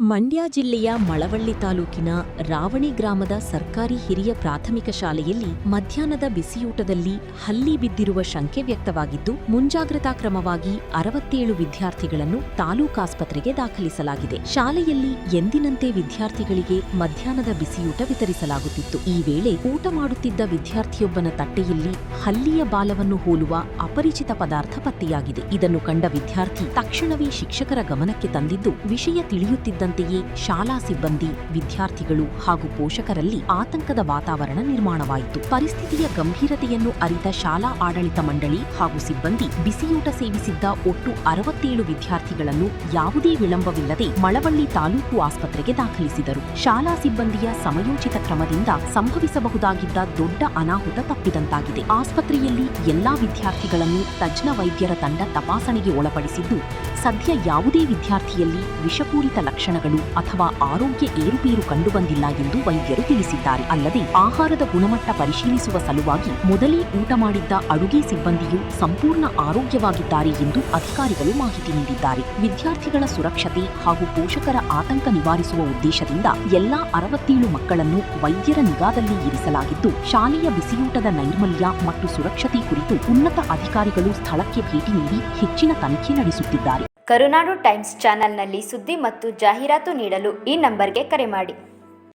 ಮಂಡ್ಯ ಜಿಲ್ಲೆಯ ಮಳವಳ್ಳಿ ತಾಲೂಕಿನ ರಾವಣಿ ಗ್ರಾಮದ ಸರ್ಕಾರಿ ಹಿರಿಯ ಪ್ರಾಥಮಿಕ ಶಾಲೆಯಲ್ಲಿ ಮಧ್ಯಾಹ್ನದ ಬಿಸಿಯೂಟದಲ್ಲಿ ಹಲ್ಲಿ ಬಿದ್ದಿರುವ ಶಂಕೆ ವ್ಯಕ್ತವಾಗಿದ್ದು, ಮುಂಜಾಗ್ರತಾ ಕ್ರಮವಾಗಿ 67 ವಿದ್ಯಾರ್ಥಿಗಳನ್ನು ತಾಲೂಕಾಸ್ಪತ್ರೆಗೆ ದಾಖಲಿಸಲಾಗಿದೆ. ಶಾಲೆಯಲ್ಲಿ ಎಂದಿನಂತೆ ವಿದ್ಯಾರ್ಥಿಗಳಿಗೆ ಮಧ್ಯಾಹ್ನದ ಬಿಸಿಯೂಟ ವಿತರಿಸಲಾಗುತ್ತಿತ್ತು. ಈ ವೇಳೆ ಊಟ ಮಾಡುತ್ತಿದ್ದ ವಿದ್ಯಾರ್ಥಿಯೊಬ್ಬನ ತಟ್ಟೆಯಲ್ಲಿ ಹಲ್ಲಿಯ ಬಾಲವನ್ನು ಹೋಲುವ ಅಪರಿಚಿತ ಪದಾರ್ಥ ಪತ್ತೆಯಾಗಿದೆ. ಇದನ್ನು ಕಂಡ ವಿದ್ಯಾರ್ಥಿ ತಕ್ಷಣವೇ ಶಿಕ್ಷಕರ ಗಮನಕ್ಕೆ ತಂದಿದ್ದು, ವಿಷಯ ತಿಳಿಯುತ್ತಿದ್ದಂತೆಯೇ ಶಾಲಾ ಸಿಬ್ಬಂದಿ, ವಿದ್ಯಾರ್ಥಿಗಳು ಹಾಗೂ ಪೋಷಕರಲ್ಲಿ ಆತಂಕದ ವಾತಾವರಣ ನಿರ್ಮಾಣವಾಯಿತು. ಪರಿಸ್ಥಿತಿಯ ಗಂಭೀರತೆಯನ್ನು ಅರಿತ ಶಾಲಾ ಆಡಳಿತ ಮಂಡಳಿ ಹಾಗೂ ಸಿಬ್ಬಂದಿ ಬಿಸಿಯೂಟ ಸೇವಿಸಿದ್ದ ಒಟ್ಟು 67 ವಿದ್ಯಾರ್ಥಿಗಳನ್ನು ಯಾವುದೇ ವಿಳಂಬವಿಲ್ಲದೆ ಮಳವಳ್ಳಿ ತಾಲೂಕು ಆಸ್ಪತ್ರೆಗೆ ದಾಖಲಿಸಿದರು. ಶಾಲಾ ಸಿಬ್ಬಂದಿಯ ಸಮಯೋಚಿತ ಕ್ರಮದಿಂದ ಸಂಭವಿಸಬಹುದಾಗಿದ್ದ ದೊಡ್ಡ ಅನಾಹುತ ತಪ್ಪಿದಂತಾಗಿದೆ. ಆಸ್ಪತ್ರೆಯಲ್ಲಿ ಎಲ್ಲಾ ವಿದ್ಯಾರ್ಥಿಗಳನ್ನು ತಜ್ಞ ವೈದ್ಯರ ತಂಡ ತಪಾಸಣೆಗೆ ಒಳಪಡಿಸಿದ್ದು, ಸದ್ಯ ಯಾವುದೇ ವಿದ್ಯಾರ್ಥಿಯಲ್ಲಿ ವಿಷಪೂರಿತ ಲಕ್ಷಣಗಳು ಅಥವಾ ಆರೋಗ್ಯ ಏರುಪೇರು ಕಂಡುಬಂದಿಲ್ಲ ಎಂದು ವೈದ್ಯರು ತಿಳಿಸಿದ್ದಾರೆ. ಅಲ್ಲದೆ ಆಹಾರದ ಗುಣಮಟ್ಟ ಪರಿಶೀಲಿಸುವ ಸಲುವಾಗಿ ಮೊದಲೇ ಊಟ ಮಾಡಿದ್ದ ಅಡುಗೆ ಸಿಬ್ಬಂದಿಯು ಸಂಪೂರ್ಣ ಆರೋಗ್ಯವಾಗಿದ್ದಾರೆ ಎಂದು ಅಧಿಕಾರಿಗಳು ಮಾಹಿತಿ ನೀಡಿದ್ದಾರೆ. ವಿದ್ಯಾರ್ಥಿಗಳ ಸುರಕ್ಷತೆ ಹಾಗೂ ಪೋಷಕರ ಆತಂಕ ನಿವಾರಿಸುವ ಉದ್ದೇಶದಿಂದ ಎಲ್ಲಾ 67 ಮಕ್ಕಳನ್ನು ವೈದ್ಯರ ನಿಗಾದಲ್ಲಿ ಇರಿಸಲಾಗಿದ್ದು, ಶಾಲೆಯ ಬಿಸಿಯೂಟದ ನೈರ್ಮಲ್ಯ ಮತ್ತು ಸುರಕ್ಷತೆ ಕುರಿತು ಉನ್ನತ ಅಧಿಕಾರಿಗಳು ಸ್ಥಳಕ್ಕೆ ಭೇಟಿ ನೀಡಿ ಹೆಚ್ಚಿನ ತನಿಖೆ ನಡೆಸುತ್ತಿದ್ದಾರೆ. ಕರುನಾಡು ಟೈಮ್ಸ್ ಚಾನೆಲ್ನಲ್ಲಿ ಸುದ್ದಿ ಮತ್ತು ಜಾಹೀರಾತು ನೀಡಲು ಈ ನಂಬರ್ಗೆ ಕರೆ ಮಾಡಿ.